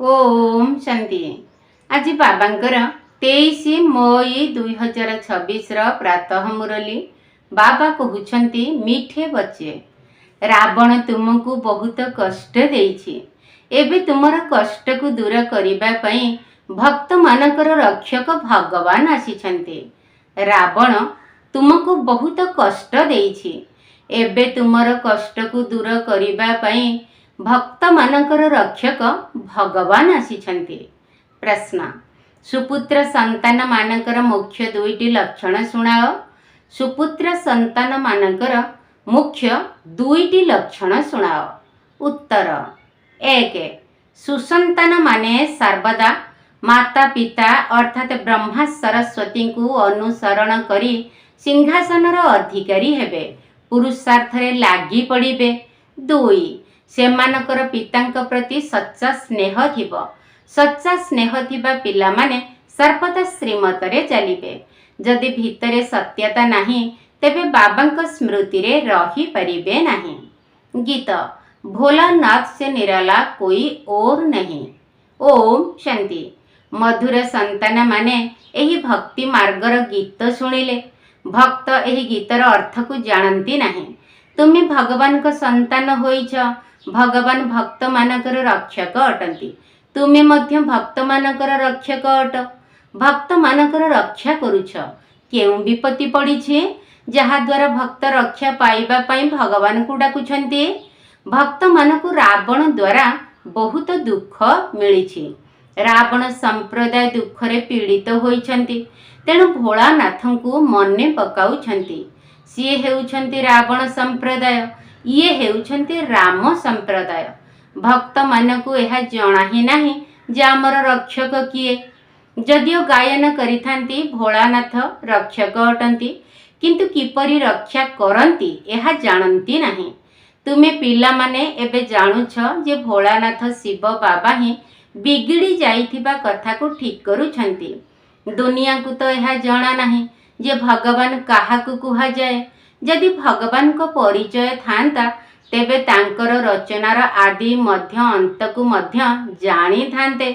ओम शांति। आज बाबांकर 23 मई 2026 प्रातः मुरली बाबा कहउछंती मीठे बच्चे रावण तुमको बहुत कष्ट देइछि। एबे तुमर कष्ट को दूर करिबा पई भक्त मानकर रक्षक भगवान आसीछंती। रावण तुमको बहुत कष्ट देइछि। एबे तुमर कष्ट को दूर करिबा पई भक्त मानकर रक्षक भगवान आसीछंती। प्रश्न, सुपुत्र संतान मानकर मुख्य दुईटी लक्षण सुनाओ। सुपुत्र संतान मानकर मुख्य दुईटी लक्षण सुनाओ। उत्तर, 1 सुसंतान माने सर्वदा माता पिता अर्थात ब्रह्मा सरस्वती को अनुसरण करी सिंहासनर अधिकारी हेबे, पुरुषार्थ रे लागी पड़िबे। 2 सेमानकर पितांक प्रति सच्चा स्नेह थिबो। सच्चा स्नेह थिबा पिला माने सर्वदा श्रीमत रे चलिबे। जदि भितरे सत्यता नाही तेबे बाबांक स्मृति रे रही परिबे नाही। गीत, भोलानाथ से निराला कोई और नहीं। ओम शांति। मधुर संतान माने एही भक्ति मार्गर गीत सुनिले भक्त एही गीतर अर्थ को जानती नाही। तुमे भगवान को संतान होइछ। भगवान भक्त मानकर रक्षक अटंती। तुमे मध्य भक्त मानकर रक्षक अट। भक्त मानकर रक्षा करुछ। केउ विपत्ति पड़िछे जहा द्वारा भक्त रक्षा पाइबा पई भगवान को डाकुछंती। भक्त मानकु रावण द्वारा बहुत दुख मिलिछि। रावण संप्रदाय दुख रे पीड़ित होइछंती। तेणु भोलानाथंकु मने पकाउछंती। सिए हेउछंती रावण संप्रदाय, ये हेउछंती राम संप्रदाय। भक्त मानकु एहा जणा ही नाही जे आमर रक्षक किए। जदियो गायन करिथांती भोलानाथ रक्षक अटंती, किंतु किपरि रक्षा करंती एहा जानती नाही। तुमे पिला माने एबे जानुछ जे भोलानाथ शिव बाबा ही बिगिड़ी जाइथिबा कथा को ठीक करूछंती। दुनिया को तो एहा जणा नाही जे भगवान काहाकु कुहा जाए। जदि भगवान को परिचय थांता तेबे तांकर रचनार आदि मध्य अंत को मध्य जानी थांते।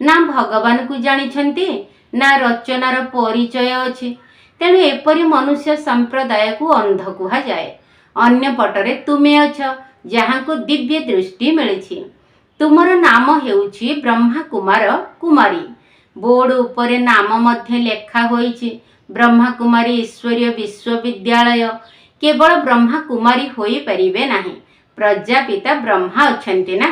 ना भगवान को जानिछंती ना रचनार परिचय अछि। तेणु एपरि मनुष्य संप्रदाय को अंध कुहा जाए। अन्य पटरे तुमे अछ जहाँ को दिव्य दृष्टि मिलिछि। तुमर नाम हेउछि ब्रह्मा कुमार कुमारी। बोर्ड उपरे नाम मध्य लेखा होइछि ब्रह्मा कुमारी ईश्वरीय विश्वविद्यालय। केवल ब्रह्मा कुमारी होई परिबे नाही। प्रजापिता ब्रह्मा अछंती ना।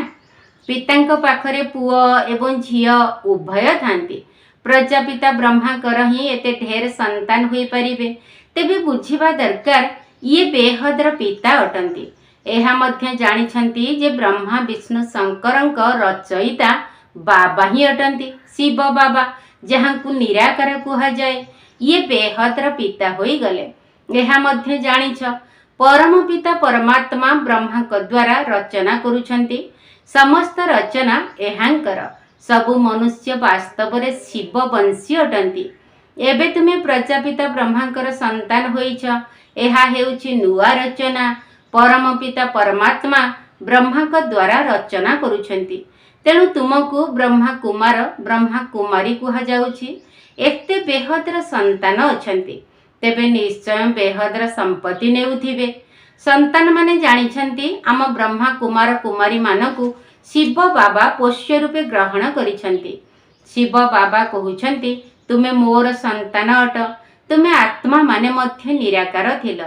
पितांक पाखरे पुओ एवं झियो उभय थांती। प्रजापिता ब्रह्मा कर ही एते ढेर संतान होई परिबे। तेबे बुझिबा दरकार ये बेहद्र पिता अटंती। एहा मध्य जानिछंती जे ब्रह्मा विष्णु शंकरंक रचयिता बाबा ही अटंती। शिव बाबा जहाँ को निराकार कुहा जाए, ये बेहद्र पिता होई गले। एहा मध्य जानिछ परम पिता परमात्मा ब्रह्मा को द्वारा रचना करुछंती। समस्त रचना एहांकर। सबु मनुष्य वास्तव रे शिव वंशी अटंती। एबे तुमे प्रजापिता ब्रह्मांकर संतान होइछ। एहा हेउछि नुआ रचना। परम पिता परमात्मा ब्रह्मा को द्वारा रचना करुछंती। तेणु तुमको ब्रह्मा कुमार ब्रह्मा कुमारी कुहा जाउछि। एते बेहद्र संतान अछंती तेबे निश्चय बेहद्र संपत्ति नेउथिबे। संतान माने जानिछंती आम ब्रह्मा कुमार कुमारी मानकु शिव बाबा पोष्य रूपे ग्रहण करिछंती। शिव बाबा कहउछंती तुमे मोर संतान अट। तुमे आत्मा माने मध्य निराकार थिल,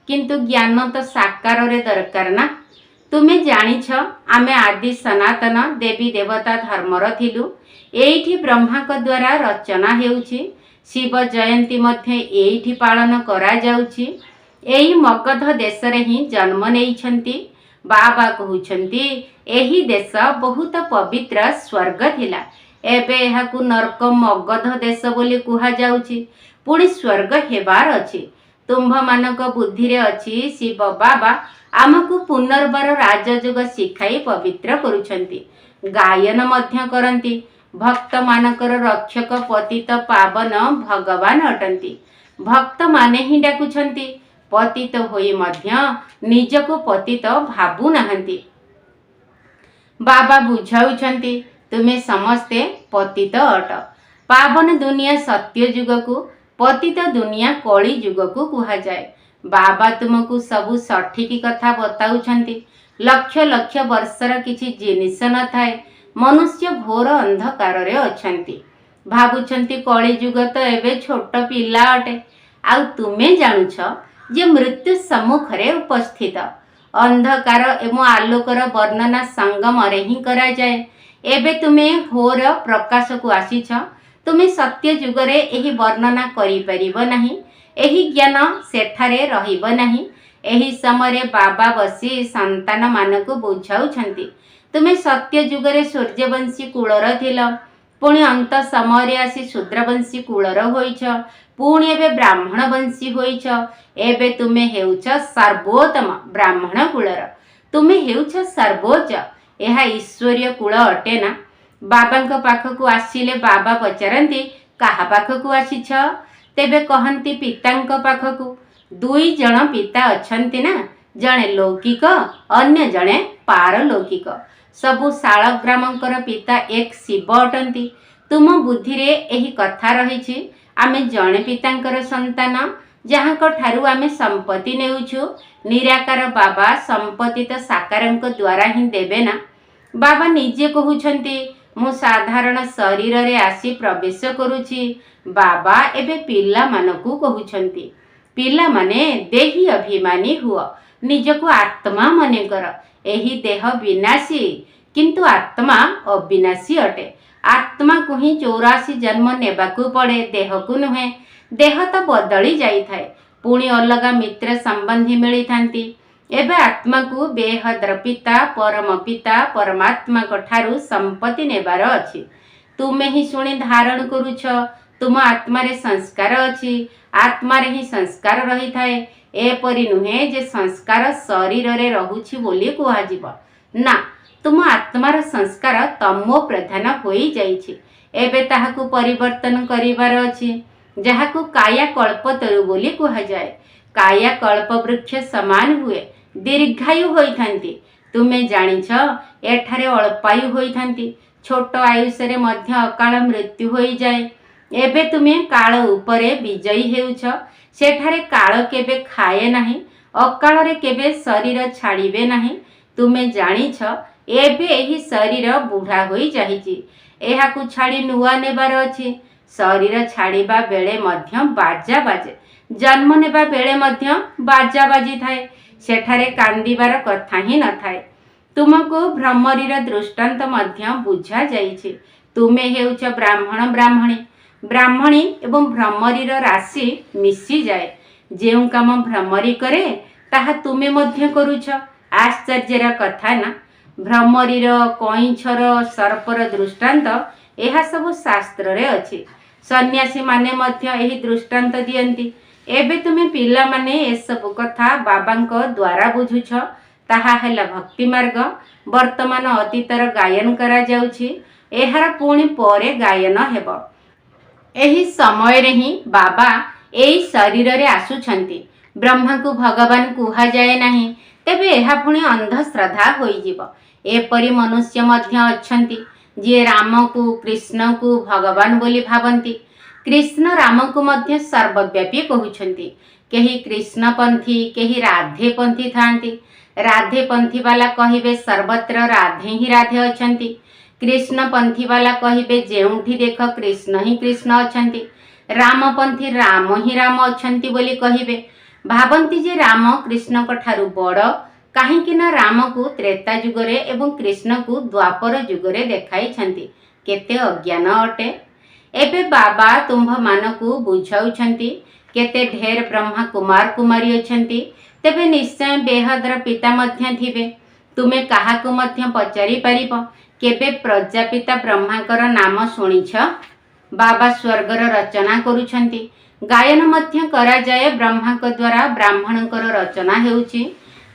किंतु ज्ञान तो साकार रे दरकार ना। तुमे जानिछ आमे आदि सनातन देवी देवता धर्मर थिलु। एइठी ब्रह्मा को द्वारा रचना हेउछि। शिव जयंती मध्य एइठी पालन करा जाउछि। एही मगध देश रे ही जन्म नेइछंती। बाबा कहउछंती एही देश बहुत पवित्र स्वर्ग थिला। एबे एहाकु नरक मगध देश बोली कुहा जाउछि। पुणी स्वर्ग हेबार अछि। तुम्भ मानक बुद्धि रे अछि शिव बाबा आमको पुनर्बार राजयोग शिखाई पवित्र करुछंती। गायन मध्य करंती। भक्त मानकर रक्षक पतित पावन भगवान अटंती। भक्त माने ही डाकुछंती। पतित होई मध्य निजको पतित भाबु नाहंती। बाबा बुझाउछंती ତୁମେ ସମସ୍ତେ ପତିତ ଅଟ। ପାବନ ଦୁନିଆ ସତ୍ୟ ଯୁଗକୁ, ପତିତ ଦୁନିଆ କଳି ଯୁଗକୁ କୁହାଯାଏ। ବାବା ତୁମକୁ ସବୁ ସଠିକ୍ କଥା ବତାଉଛନ୍ତି। ଲକ୍ଷ ଲକ୍ଷ ବର୍ଷର କିଛି ଜିନିଷ ନଥାଏ। ମନୁଷ୍ୟ ଘୋର ଅନ୍ଧକାରରେ ଅଛନ୍ତି। ଭାବୁଛନ୍ତି କଳିଯୁଗ ତ ଏବେ ଛୋଟ ପିଲା ଅଟେ। ଆଉ ତୁମେ ଜାଣୁଛ ଯେ ମୃତ୍ୟୁ ସମ୍ମୁଖରେ ଉପସ୍ଥିତ। ଅନ୍ଧକାର ଏବଂ ଆଲୋକର ବର୍ଣ୍ଣନା ସଙ୍ଗମରେ ହିଁ କରାଯାଏ। ଏବେ ତୁମେ ଘୋର ପ୍ରକାଶକୁ ଆସିଛ। ତୁମେ ସତ୍ୟ ଯୁଗରେ ଏହି ବର୍ଣ୍ଣନା କରିପାରିବ ନାହିଁ। ଏହି ଜ୍ଞାନ ସେଠାରେ ରହିବ ନାହିଁ। ଏହି ସମୟରେ ବାବା ବସି ସନ୍ତାନମାନଙ୍କୁ ବୁଝାଉଛନ୍ତି, ତୁମେ ସତ୍ୟ ଯୁଗରେ ସୂର୍ଯ୍ୟବଂଶୀ କୁଳର ଥିଲ, ପୁଣି ଅନ୍ତ ସମୟରେ ଆସି ଶୂଦ୍ରବଂଶୀ କୁଳର ହୋଇଛ, ପୁଣି ଏବେ ବ୍ରାହ୍ମଣ ବଂଶୀ ହୋଇଛ। ଏବେ ତୁମେ ହେଉଛ ସର୍ବୋତ୍ତମ ବ୍ରାହ୍ମଣ କୁଳର। ତୁମେ ହେଉଛ ସର୍ବୋଚ୍ଚ। ଏହା ଈଶ୍ୱରୀୟ କୂଳ ଅଟେ ନା? ବାବାଙ୍କ ପାଖକୁ ଆସିଲେ ବାବା ପଚାରନ୍ତି, କାହା ପାଖକୁ ଆସିଛ? ତେବେ କହନ୍ତି, ପିତାଙ୍କ ପାଖକୁ। ଦୁଇ ଜଣ ପିତା ଅଛନ୍ତି ନା? ଜଣେ ଲୌକିକ, ଅନ୍ୟ ଜଣେ ପାରଲୌକିକ। ସବୁ ଶାଳଗ୍ରାମଙ୍କର ପିତା ଏକ ଶିବ ଅଟନ୍ତି। ତୁମ ବୁଦ୍ଧିରେ ଏହି କଥା ରହିଛି, ଆମେ ଜଣେ ପିତାଙ୍କର ସନ୍ତାନ, ଯାହାଙ୍କ ଠାରୁ ଆମେ ସମ୍ପତ୍ତି ନେଉଛୁ। ନିରାକାର ବାବା ସମ୍ପତ୍ତି ତ ସାକାରଙ୍କ ଦ୍ୱାରା ହିଁ ଦେବେ ନା? ବାବା ନିଜେ କହୁଛନ୍ତି, ମୁଁ ସାଧାରଣ ଶରୀରରେ ଆସି ପ୍ରବେଶ କରୁଛି। ବାବା ଏବେ ପିଲାମାନଙ୍କୁ କହୁଛନ୍ତି, ପିଲାମାନେ ଦେହୀ ଅଭିମାନୀ ହୁଅ, ନିଜକୁ ଆତ୍ମା ମନେକର। ଏହି ଦେହ ବିନାଶୀ, କିନ୍ତୁ ଆତ୍ମା ଅବିନାଶୀ ଅଟେ। ଆତ୍ମାକୁ ହିଁ 84 ଜନ୍ମ ନେବାକୁ ପଡ଼େ, ଦେହକୁ ନୁହେଁ। ଦେହ ତ ବଦଳି ଯାଇଥାଏ, ପୁଣି ଅଲଗା ମିତ୍ର ସମ୍ବନ୍ଧୀ ମିଳିଥାନ୍ତି। ଏବେ ଆତ୍ମାକୁ ବେହଦର ପିତା, ପରମ ପିତା ପରମାତ୍ମାଙ୍କ ଠାରୁ ସମ୍ପତ୍ତି ନେବାର ଅଛି। ତୁମେ ହିଁ ଶୁଣି ଧାରଣ କରୁଛ। ତୁମ ଆତ୍ମାରେ ସଂସ୍କାର ଅଛି। ଆତ୍ମାରେ ହିଁ ସଂସ୍କାର ରହିଥାଏ। ଏପରି ନୁହେଁ ଯେ ସଂସ୍କାର ଶରୀରରେ ରହୁଛି ବୋଲି କୁହାଯିବ। ନା, ତୁମ ଆତ୍ମାର ସଂସ୍କାର ତମୋ ପ୍ରଧାନ ହୋଇଯାଇଛି। ଏବେ ତାହାକୁ ପରିବର୍ତ୍ତନ କରିବାର ଅଛି, ଯାହାକୁ କାୟା କଳ୍ପତରୁ ବୋଲି କୁହାଯାଏ। କାୟା କଳ୍ପ ବୃକ୍ଷ ସମାନ ହୁଏ, ଦୀର୍ଘାୟୁ ହୋଇଥାନ୍ତି। ତୁମେ ଜାଣିଛ, ଏଠାରେ ଅଳ୍ପାୟୁ ହୋଇଥାନ୍ତି। ଛୋଟ ଆୟୁଷରେ ମଧ୍ୟ ଅକାଳ ମୃତ୍ୟୁ ହୋଇଯାଏ। ଏବେ ତୁମେ କାଳ ଉପରେ ବିଜୟୀ ହେଉଛ। ସେଠାରେ କାଳ କେବେ ଖାଏ ନାହିଁ, ଅକାଳରେ କେବେ ଶରୀର ଛାଡ଼ିବେ ନାହିଁ। ତୁମେ ଜାଣିଛ, ଏବେ ଏହି ଶରୀର ବୁଢ଼ା ହୋଇଯାଇଛି। ଏହାକୁ ଛାଡ଼ି ନୂଆ ନେବାର ଅଛି। ଶରୀର ଛାଡ଼ିବା ବେଳେ ମଧ୍ୟ ବାଜା ବାଜେ, ଜନ୍ମ ନେବା ବେଳେ ମଧ୍ୟ ବାଜା ବାଜିଥାଏ। ସେଠାରେ କାନ୍ଦିବାର କଥା ହିଁ ନଥାଏ। ତୁମକୁ ଭ୍ରମରୀର ଦୃଷ୍ଟାନ୍ତ ମଧ୍ୟ ବୁଝାଯାଇଛି। ତୁମେ ହେଉଛ ବ୍ରାହ୍ମଣ ବ୍ରାହ୍ମଣୀ। ବ୍ରାହ୍ମଣୀ ଏବଂ ଭ୍ରମରୀର ରାଶି ମିଶିଯାଏ। ଯେଉଁ କାମ ଭ୍ରମରୀ କରେ, ତାହା ତୁମେ ମଧ୍ୟ କରୁଛ। ଆଶ୍ଚର୍ଯ୍ୟର କଥା ନା? ଭ୍ରମରୀର, କଇଁଛର, ସର୍ପର ଦୃଷ୍ଟାନ୍ତ ଏହା ସବୁ ଶାସ୍ତ୍ରରେ ଅଛି। ସନ୍ନ୍ୟାସୀମାନେ ମଧ୍ୟ ଏହି ଦୃଷ୍ଟାନ୍ତ ଦିଅନ୍ତି। ଏବେ ତୁମେ ପିଲାମାନେ ଏସବୁ କଥା ବାବାଙ୍କ ଦ୍ୱାରା ବୁଝୁଛ। ତାହା ହେଲା ଭକ୍ତି ମାର୍ଗ। ବର୍ତ୍ତମାନ ଅତୀତର ଗାୟନ କରାଯାଉଛି, ଏହାର ପୁଣି ପରେ ଗାୟନ ହେବ। ଏହି ସମୟରେ ହିଁ ବାବା ଏହି ଶରୀରରେ ଆସୁଛନ୍ତି। ବ୍ରହ୍ମାଙ୍କୁ ଭଗବାନ କୁହାଯାଏ ନାହିଁ, ତେବେ ଏହା ପୁଣି ଅନ୍ଧଶ୍ରଦ୍ଧା ହୋଇଯିବ। ଏପରି ମନୁଷ୍ୟ ମଧ୍ୟ ଅଛନ୍ତି, ଯିଏ ରାମକୁ, କୃଷ୍ଣଙ୍କୁ ଭଗବାନ ବୋଲି ଭାବନ୍ତି। କୃଷ୍ଣ ରାମଙ୍କୁ ମଧ୍ୟ ସର୍ବବ୍ୟାପୀ କହୁଛନ୍ତି। କେହି କୃଷ୍ଣପନ୍ଥୀ, କେହି ରାଧେପନ୍ଥୀ ଥାନ୍ତି। ରାଧେପନ୍ଥୀ ବାଲା କହିବେ ସର୍ବତ୍ର ରାଧେ ହିଁ ରାଧେ ଅଛନ୍ତି। କୃଷ୍ଣପନ୍ଥୀ ବାଲା କହିବେ ଯେଉଁଠି ଦେଖ କୃଷ୍ଣ ହିଁ କୃଷ୍ଣ ଅଛନ୍ତି। ରାମପନ୍ଥୀ ରାମ ହିଁ ରାମ ଅଛନ୍ତି ବୋଲି କହିବେ। ଭାବନ୍ତି ଯେ ରାମ କୃଷ୍ଣଙ୍କ ଠାରୁ ବଡ଼, କାହିଁକି ନା ରାମକୁ ତ୍ରେତା ଯୁଗରେ ଏବଂ କୃଷ୍ଣକୁ ଦ୍ୱାପର ଯୁଗରେ ଦେଖାଇଛନ୍ତି। କେତେ ଅଜ୍ଞାନ ଅଟେ! ଏବେ ବାବା ତୁମ୍ଭମାନଙ୍କୁ ବୁଝାଉଛନ୍ତି, କେତେ ଢେର ବ୍ରହ୍ମା କୁମାର କୁମାରୀ ଅଛନ୍ତି। ତେବେ ନିଶ୍ଚୟ ବେହଦର ପିତା ମଧ୍ୟ ଥିବେ। ତୁମେ କାହାକୁ ମଧ୍ୟ ପଚାରି ପାରିବ, କେବେ ପ୍ରଜାପିତା ବ୍ରହ୍ମାଙ୍କର ନାମ ଶୁଣିଛ? ବାବା ସ୍ୱର୍ଗର ରଚନା କରୁଛନ୍ତି। ଗାୟନ ମଧ୍ୟ କରାଯାଏ। ବ୍ରହ୍ମାଙ୍କ ଦ୍ୱାରା ବ୍ରାହ୍ମଣଙ୍କର ରଚନା ହେଉଛି।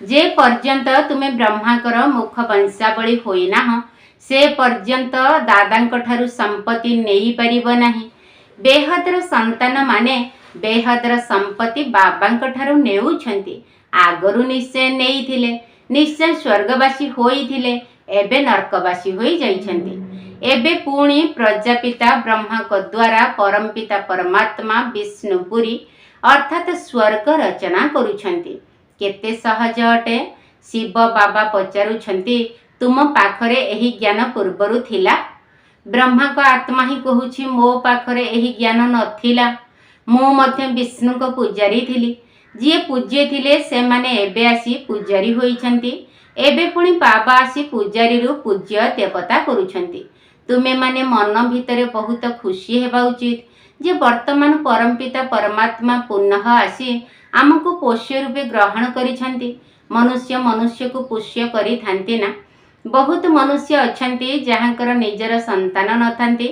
ଯେ ପର୍ଯ୍ୟନ୍ତ ତୁମେ ବ୍ରହ୍ମାଙ୍କର ମୁଖ ବଂଶାବଳୀ ହୋଇନାହଁ, ସେ ପର୍ଯ୍ୟନ୍ତ ଦାଦାଙ୍କ ଠାରୁ ସମ୍ପତ୍ତି ନେଇପାରିବ ନାହିଁ। ବେହଦର ସନ୍ତାନମାନେ ବେହଦର ସମ୍ପତ୍ତି ବାବାଙ୍କ ଠାରୁ ନେଉଛନ୍ତି। ଆଗରୁ ନିଶ୍ଚୟ ନେଇଥିଲେ, ନିଶ୍ଚୟ ସ୍ୱର୍ଗବାସୀ ହୋଇଥିଲେ, ଏବେ ନର୍କବାସୀ ହୋଇ ଯାଇଛନ୍ତି। एबे पुणी प्रजापिता ब्रह्मा द्वारा परमपिता परमात्मा विष्णुपुरी अर्थात स्वर्ग रचना करुछंती। केते सहज अटे? शिव बाबा पचारुछंती, तुम पाखरे एही ज्ञान पूर्वरु थिला? ब्रह्मा को आत्मा ही कहूछि, मो पाखरे एही ज्ञान नथिला। मु मध्य विष्णु को पूजारी थिली। जी पूज्य थिले से माने एबे आसी पूजारी होइछंती। एबे पुणी बाबा आसी पूजारी रु पूज्य देवता करुछंती। तुमे माने मन भितरे बहुत खुशी हेबा उचित जे वर्तमान परमपिता परमात्मा पुनः आसी आमको पोष्य रूपे ग्रहण करिछंती। मनुष्य मनुष्य को पोष्य करि थांती ना। बहुत मनुष्य अछंती जहाँकर निजर संतान नथांती,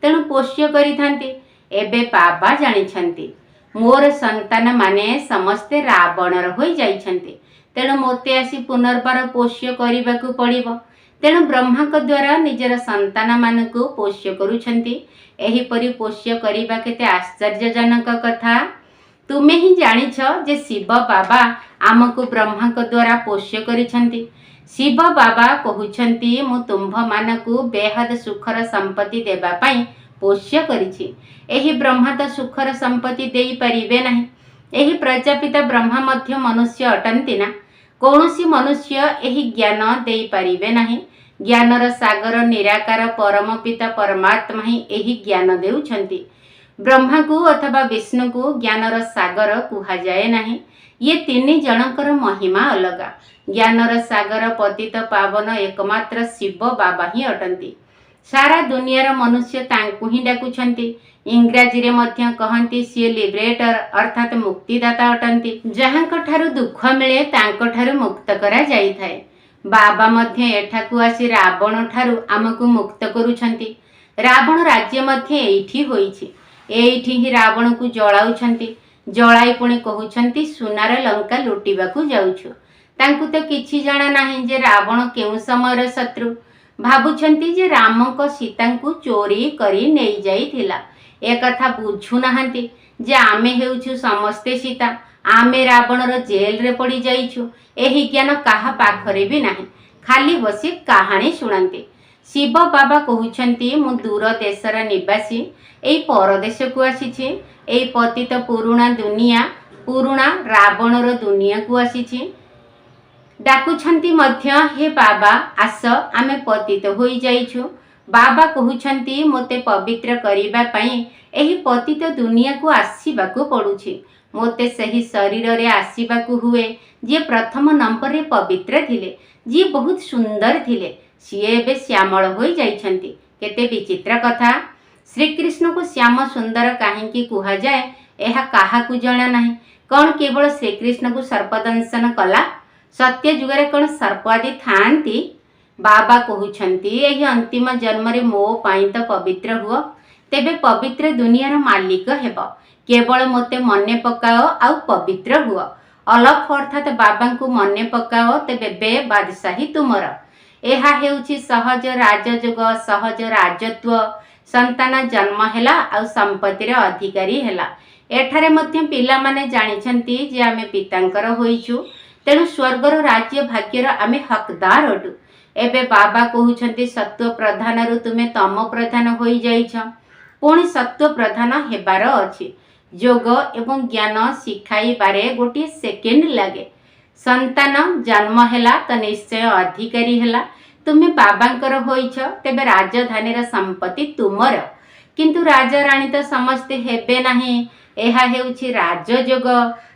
तेणु पोष्य करि थांती। एबे बाबा जानिछंती मोर संतान माने समस्ते रावणर होई जाइछंती, तेणु मोते आसी पुनर्बार पोष्य करिबाकू पड़िबो। तेणु ब्रह्मा द्वारा निजर संतान मानकू पोष्य करुछंती। एहीपरि पोष्य करिबा केते आश्चर्यजनक कथा। तुमे ही जानिछ जे शिव बाबा आमको ब्रह्मा द्वारा पोष्य करिछंती। शिव बाबा कहउछंती, मु तुम्भ मानकू बेहद सुखर संपत्ति देबा पई पोष्य करिछि। एही ब्रह्मा तो सुखर संपत्ति देई परिबे नाही। एही प्रजापिता ब्रह्मा मध्य मनुष्य अटंती ना। कौनसी मनुष्य एही ज्ञान देई परिबे नाही। ज्ञानर सागर निराकार परम पिता परमात्मा ही एही ज्ञान देउछंती। ब्रह्मा को अथवा विष्णु को ज्ञानर सागर कुहा जाए नाही। ये तीन जनकर महिमा अलगा। ज्ञानर सागर पतित पावन एकमात्र शिव बाबा ही अटंती। सारा दुनियार मनुष्य तांकु ही डाकुछंती। इंग्राजी रे मध्य कहंती सी लिबरेटर अर्थात मुक्तिदाता अटंती। जहाँक ठारु दुख मिले तांक ठारु मुक्त करा जाई थाए। बाबा मध्य एठाकु आसी रावण ठारु आमकु मुक्त करुछंती। रावण राज्य मध्य एठी होईछि। एठी ही रावण को जलाउछंती। जलाई पुणी कहउछंती सुनार लंका लुटिबाकू जाउछु। तांकु तो किछि जाना नाही जे रावण केउ समयर शत्रु। भाबुछंती जे रामको सीतांकु चोरी करी नेई जाइथिला। ए कथा बुझु नाहंती जे आमे हेउछु समस्ते सीता। आमे रावणर जेल रे पड़ी जाइछु। एही ज्ञान काहा पाखरे भी नाही। खाली बसी कहानी सुनांती। शिव बाबा कहउछंती, मु दूर देशर निवासी एई परदेश को आसीछि। एई पतित पुरुणा दुनिया पुरुणा रावणर दुनिया को आसीछि। डाकुछंती मध्य, हे बाबा आस आमे पतित होई जाइछु। बाबा कहउछंती, मोते पवित्र करिबा पई एही पतित दुनिया को आसीबाकू पड़ुछि। मोते सही शरीर रे आसीबाकू हुए जे प्रथम नंबर रे पवित्र थिले, जे बहुत सुंदर थिले, सिए एबे श्यामल होई जाइछंती। केते विचित्र कथा। श्री कृष्ण को श्याम सुंदर काहेकि कुहा जाए एहा काहाकू जणा नाही। कौन केवल श्री कृष्ण को सर्पदंशन कला? सत्य जुगरे कौन सर्प आदि थांती? बाबा कहउछंती, एही अंतिम जन्म रे मो पाई तो पवित्र हुओ, तेबे पवित्र दुनियार मालिक हेब। केवल मोते मने पकाओ आउ पवित्र हुओ। अलफ अर्थात बाबा को मने पकाओ, तेबे बे बादशाही तुमर। एहा हेउछि सहज राजयोग, सहज राजत्व। संतान जन्म हेला आउ संपत्ति रे अधिकारी हेला। एठारे मध्य पिला माने जानिछंती जे आमे पितांकर होइछु, तेणु स्वर्गर राज्य भाग्यर आमे हकदार अटु। एबे बाबा कहउछंती, सत्व प्रधान रु तुमे तम प्रधान होई जाइछ। पुणी सत्व प्रधान हेबार अछि। योग एवं ज्ञान शिखाई बारे गोटे सेकेंड लागे। संतान जन्म हेला तो निश्चय अधिकारी हेला। तुमे बाबांकर होइछ, तेबे राजधानीर संपत्ति तुमर। किंतु राजा राणी तो समस्ते हेबे नाही। एहा हेउछि राजयोग।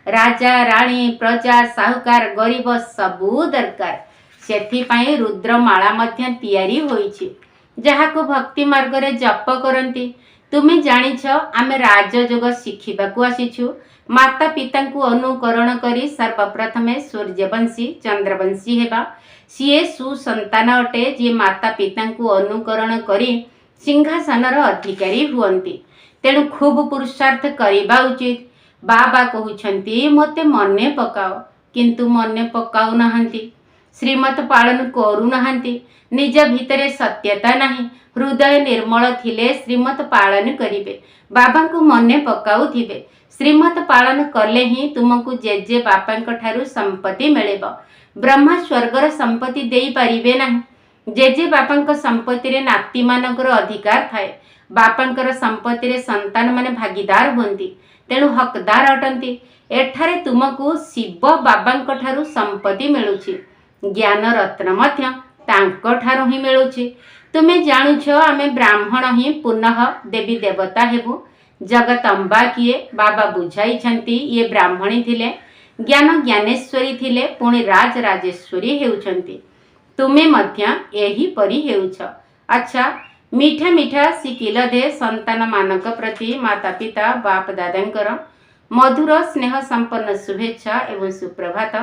राजा राणी प्रजा साहुकार गरीब सबू दरकार। सेथिपाई रुद्रमाला मध्य तैयारी होइछि, जहाको भक्ति मार्ग रे जप करंती। तुमे जानिछ आमे राजयोग शिखिबाकू आसीछु। माता पिता को अनुकरण करी सर्वप्रथमे सूर्यवंशी चंद्रवंशी हेबा। सीए सुसंतान अटे जे माता पिता को अनुकरण करी सिंहासनर अधिकारी हुअंती। तेणु खूब पुरुषार्थ करिबा उचित। बाबा कहउछंती, मोते मने पकाओ, किंतु मने पकाउ नाहंती। श्रीमत पालन करू नाहंती। निज भितरे सत्यता नाही। हृदय निर्मल थिले श्रीमत पालन करिवे। बाबा को मने पकाउथिबे। श्रीमत पालन कले ही तुमको जेजे बापा ठारू संपत्ति मिलेब। ब्रह्मा स्वर्गर संपत्ति देई परिबे नाही। जेजे बापा संपत्ति नाती मानकर अधिकार थाए। बापांकर संपत्ति रे संतान माने भागीदार होती, तेणु हकदार अटंती। एठारे तुमको शिव बाबांक ठारू संपत्ति मिलुछि, ज्ञान रत्न मध्य तांको ठारू ही मिलुछि। तुमे जानुछ आमे ब्राह्मण ही पुनः देवी देवता हेबु। जगतंबा किए बाबा बुझाई छंती, ये ब्राह्मणी थिले, ज्ञान ज्ञानेश्वरी थिले, पुणी राज राजेश्वरी हेउछंती। तुमे मध्य एही परी हेउछ। अच्छा, मीठा मीठा शिकिल दे संतान मानक प्रति माता पिता बाप दादांकर मधुर स्नेह संपन्न शुभेच्छा एवं सुप्रभात।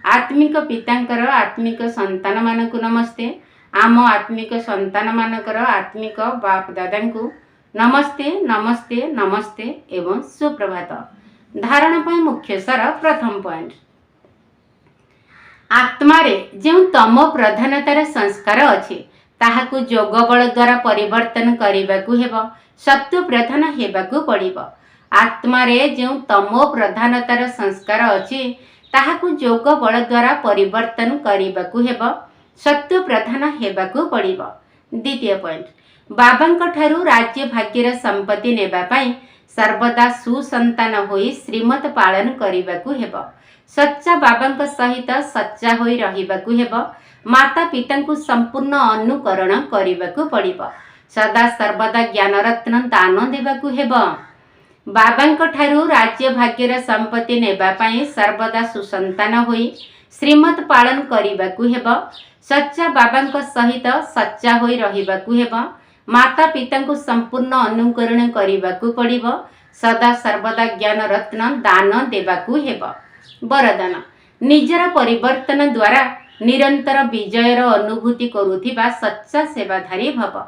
आत्मिक पितांकर आत्मिक संतान मानक नमस्ते। आम आत्मिक संतान मानकर आत्मिक बाप दादांकु नमस्ते नमस्ते नमस्ते एवं सुप्रभात। धारणा पय मुख्य सार प्रथम पॉइंट, आत्मारे जो तम प्रधानतार संस्कार अच्छे ताहाकु जोग बल द्वारा परिवर्तन करने हेब, सत्व प्रधान हेबाकु पड़िबो। आत्मारे जो तमो प्रधानतार संस्कार अच्छे ताहाकु जोग बल द्वारा परिवर्तन करने हेब, सत्व प्रधान हेबाकु पड़िबो। द्वितीय पॉइंट, बाबांक ठारू राज्य भाग्यर संपत्ति नेबा पई सर्वदा सुसंतान होई श्रीमत पालन करने हेब। सच्चा बाबांक सहित सच्चा होई रहिबाकु हेब। माता पितांकु संपूर्ण अनुकरण करने पड़िबो। सदा सर्वदा ज्ञान रत्न दान देबाकु हेब। बाबांक ठारू राज्य भाग्यर संपत्ति नेबा पई सर्वदा सुसंतान होई श्रीमत पालन करने हेब। सच्चा बाबांक सहित सच्चा होई रहिबाकु हेब। माता पितांकु संपूर्ण अनुकरण करने पड़िबो। सदा सर्वदा ज्ञान रत्न दान देबाकु हेब। वरदान, निजर परिवर्तन द्वारा निरंतर विजयर अनुभूति करुथिबा सच्चा सेवाधारी भव।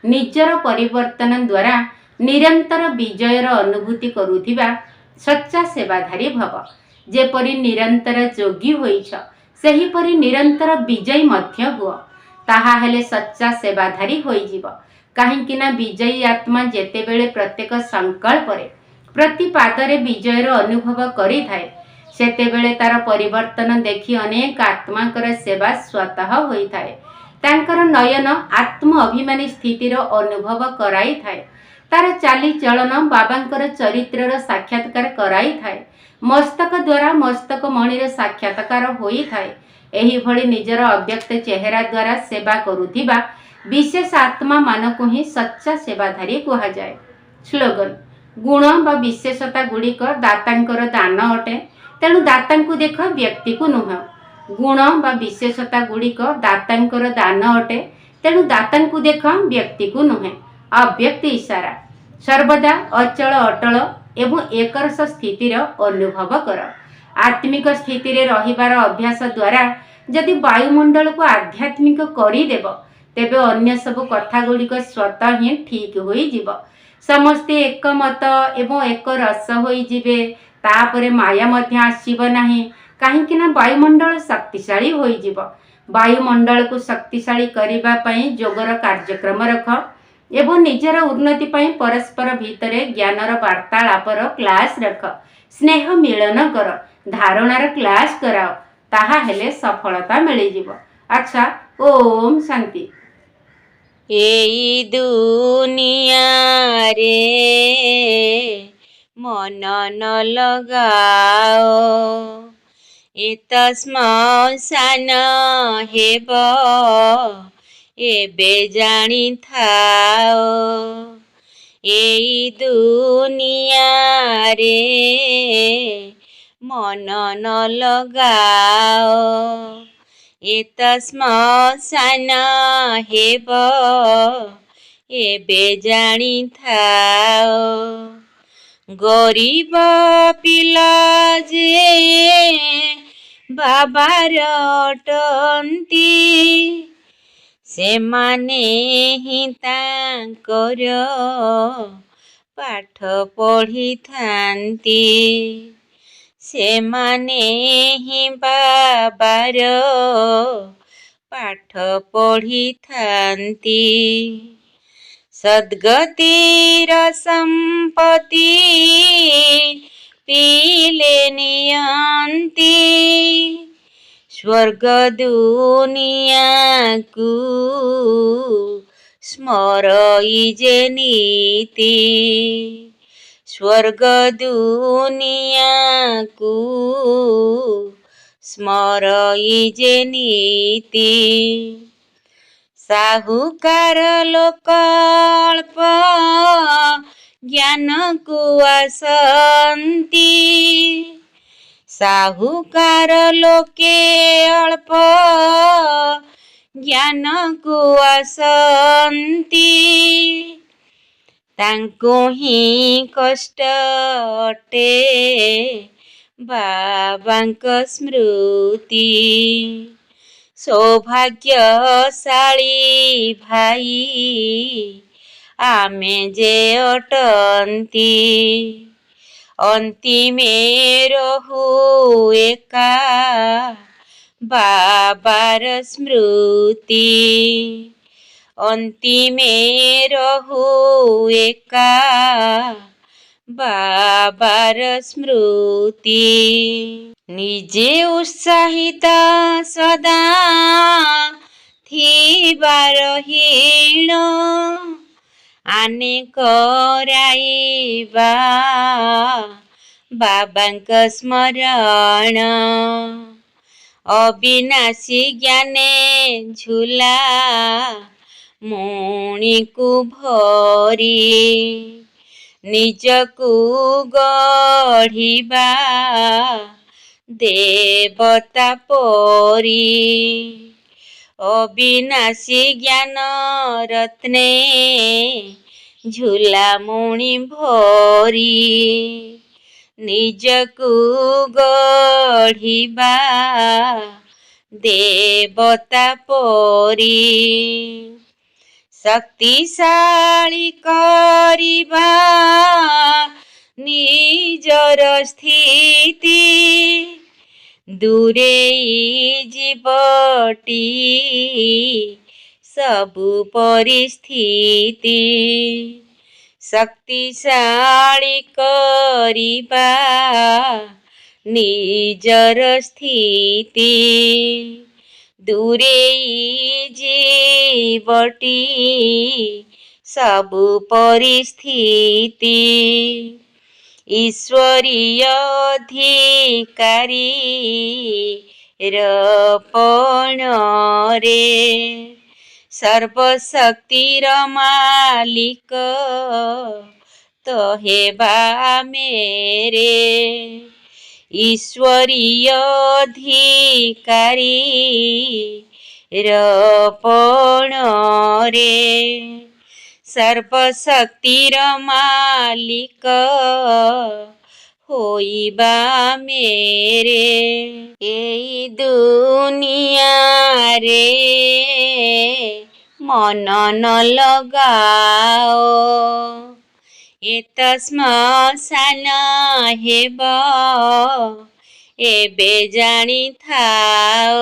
निजर परिवर्तन द्वारा निरंतर विजयर अनुभूति करुथिबा सच्चा सेवाधारी भव। जेपरि निरंतर जोगी होइछ सेहीपरि निरंतर विजयी मध्य हुଅ, ताहा हेले सच्चा सेवाधारी होइजिब। काहींकिना विजयी आत्मा जेतेबेले प्रत्येक संकल्परे प्रति पादरे विजयर अनुभव करिथाए, सेतेबेले तार परिवर्तन देखि अनेक आत्मांकर सेवा स्वतः होइथाए। तांकर नयन आत्म अभिमानी स्थितिर अनुभव कराई थाए। तार चाली चलन बाबांकर चरित्रर साक्षात्कार कराई थाए। मस्तक द्वारा मस्तक मणिर साक्षात्कार होई थाए। एही भली निजर अव्यक्त चेहरा द्वारा सेवा करुथिबा विशेष आत्मा मानकु ही सच्चा सेवाधारी कहा जाए। स्लोगन, गुण बा विशेषता गुड़िक दातांकर दान अटे, तेणु दातांकु देख व्यक्ति को नुह। गुण बा विशेषता गुड़िक दातांकर दान अटे, तेणु दातांकु देख व्यक्ति को नुहे। अव्यक्त इशारा, सर्वदा अचल अटल एवं एकरस स्थितिर अनुभव कर। आत्मिक स्थिति रे रहिबार अभ्यास द्वारा यदि वायुमंडल को आध्यात्मिक करिदेव, तेबे अन्य सब कथा गुड़िक स्वतः ही ठीक होई जिवो। समस्ते एक मत एवं एक रस होई जिवे। तापरे माया मध्य आसीब नाही, काहींकिना वायुमंडल शक्तिशाली होई जिवो। वायुमंडल को शक्तिशाली करिबा पई जोगर कार्यक्रम रख एवं निजर उन्नति पई परस्पर भितरे ज्ञानर वार्तालापर क्लास रख। स्नेह मिलन कर, धारणार क्लास कराओ, ताहा हेले सफलता मिली जिवो। अच्छा, ओम शांति। एई दुनिया रे मन न लगाओ, एत श्मशान हेब एबे जानी थाओ। एई दुनिया रे मन न लगाओ, एत श्मशान हेब एबे जानी थाओ। गरीब पिला जे बाबार अटंती, सेमाने ही तांकर पाठ पढ़ी थांती। सेमाने ही बाबार पाठ पढ़ी थांती। सद्गतिर संपत्ति पीले नियंती, ସ୍ୱର୍ଗ ଦୁନିଆକୁ ସ୍ମରଇ ଯେ ନୀତି। ସ୍ୱର୍ଗ ଦୁନିଆକୁ ସ୍ମରଇ ଯେ ନୀତି। ସାହୁକାର ଲୋକ ଅଳ୍ପ ଜ୍ଞାନକୁ ଆସନ୍ତି। ସାହୁକାର ଲୋକେ ଅଳ୍ପ ଜ୍ଞାନକୁ ଆସନ୍ତି। ତାଙ୍କୁ ହିଁ କଷ୍ଟ ଅଟେ ବାବାଙ୍କ ସ୍ମୃତି। ସୌଭାଗ୍ୟଶାଳୀ ଭାଇ ଆମେ ଯେ ଅଟନ୍ତି। ଅନ୍ତିମେ ରହୁ ଏକା ବାବାର ସ୍ମୃତି। ଅନ୍ତିମେ ରହୁ ଏକା ବାବାର ସ୍ମୃତି। ନିଜେ ଉତ୍ସାହିତ ସଦା ଥିବାର ହୀନ ଆନେ କରାଇବା ବାବାଙ୍କ ସ୍ମରଣ। ଅବିନାଶୀ ଜ୍ଞାନେ ଝୁଲା ମୁଣିକୁ ଭରି। ନିଜକୁ ଗଢ଼ିବା ଦେବତା ପରି। ଅବିନାଶୀ ଜ୍ଞାନ ରତ୍ନେ ଝୁଲା ମୁଣି ଭରି। ନିଜକୁ ଗଢ଼ିବା ଦେବତା ପରି। ଶକ୍ତିଶାଳୀ କରିବା ନିଜର ସ୍ଥିତି। ଦୂରେଇ ଯିବଟି ସବୁ ପରିସ୍ଥିତି। ଶକ୍ତିଶାଳୀ କରିବା ନିଜର ସ୍ଥିତି। ଦୂରେଇ ଯିବଟି ସବୁ ପରିସ୍ଥିତି। ଈଶ୍ୱରୀୟ ଅଧିକାରୀର ପଣରେ ସର୍ବଶକ୍ତିର ମାଲିକ ତ ହେବା ମେରେ। ଈଶ୍ୱରୀୟ ଅଧିକାରୀର ପଣରେ ସର୍ବଶକ୍ତିର ମାଲିକ ହୋଇବା ମେରେ। ଏଇ ଦୁନିଆରେ ମନ ନ ଲଗାଅ ଏତ ଶ୍ମଶାନ ହେବ ଏବେ ଜାଣିଥାଅ।